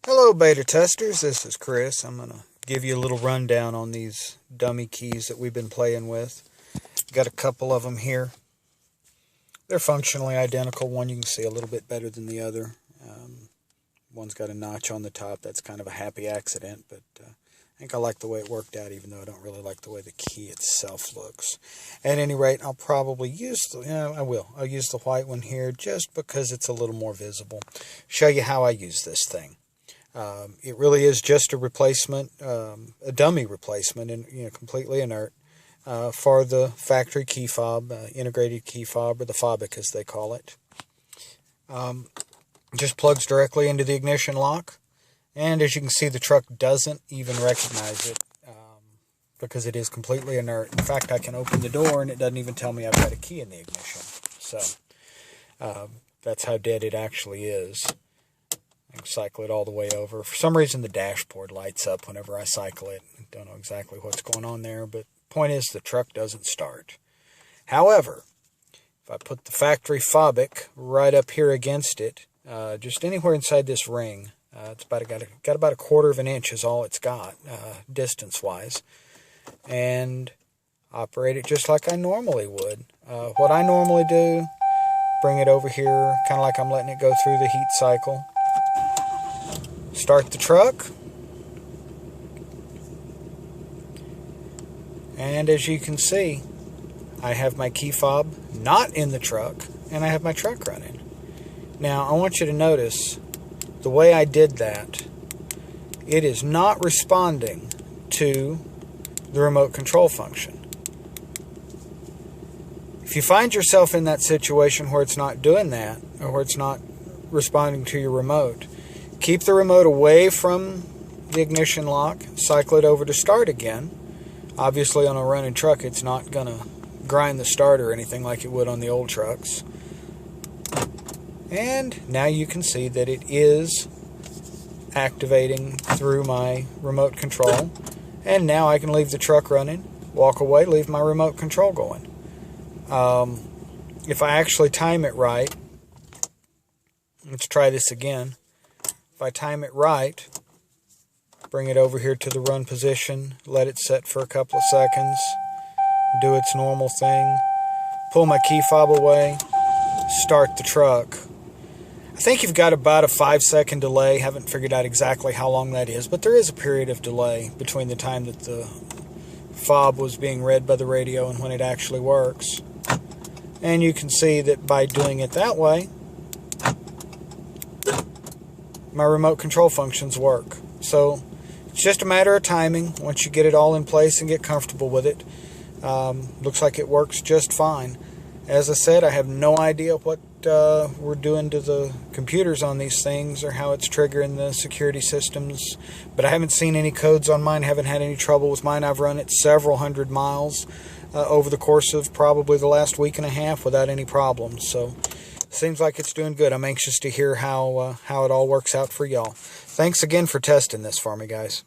Hello beta testers, this is Chris. I'm going to give you a little rundown on these dummy keys that we've been playing with. Got a couple of them here. They're functionally identical. One you can see a little bit better than the other. One's got a notch on the top. That's kind of a happy accident, but I think I like the way it worked out, even though I don't really like the way the key itself looks. At any rate, I'll probably use I'll use the white one here just because it's a little more visible. Show you how I use this thing. It really is just a replacement, a dummy replacement, and completely inert for the factory key fob, integrated key fob, or the fobic as they call it. Just plugs directly into the ignition lock, and as you can see, the truck doesn't even recognize it because it is completely inert. In fact, I can open the door and it doesn't even tell me I've got a key in the ignition. So that's how dead it actually is. I can cycle it all the way over. For some reason, the dashboard lights up whenever I cycle it. I don't know exactly what's going on there, but point is, the truck doesn't start. However, if I put the factory fobic right up here against it, just anywhere inside this ring, it's got about 1/4 of an inch is all it's got, distance-wise, and operate it just like I normally would. What I normally do, bring it over here, kind of like I'm letting it go through the heat cycle. Start the truck, and as you can see, I have my key fob not in the truck, and I have my truck running. Now I want you to notice the way I did that. It is not responding to the remote control function. If you find yourself in that situation where it's not doing that, or where it's not responding to your remote, keep the remote away from the ignition lock, cycle it over to start again. Obviously on a running truck it's not going to grind the start or anything like it would on the old trucks. And now you can see that it is activating through my remote control. And now I can leave the truck running, walk away, leave my remote control going. If I actually time it right, let's try this again. If I time it right, bring it over here to the run position, let it set for a couple of seconds, do its normal thing, pull my key fob away, start the truck. I think you've got about a 5-second delay. Haven't figured out exactly how long that is, but there is a period of delay between the time that the fob was being read by the radio and when it actually works. And you can see that by doing it that way, my remote control functions work. So it's just a matter of timing. Once you get it all in place and get comfortable with it, looks like it works just fine. As I said, I have no idea what we're doing to the computers on these things or how it's triggering the security systems, but I haven't seen any codes on mine, haven't had any trouble with mine. I've run it several hundred miles over the course of probably the last week and a half without any problems. So seems like it's doing good. I'm anxious to hear how it all works out for y'all. Thanks again for testing this for me, guys.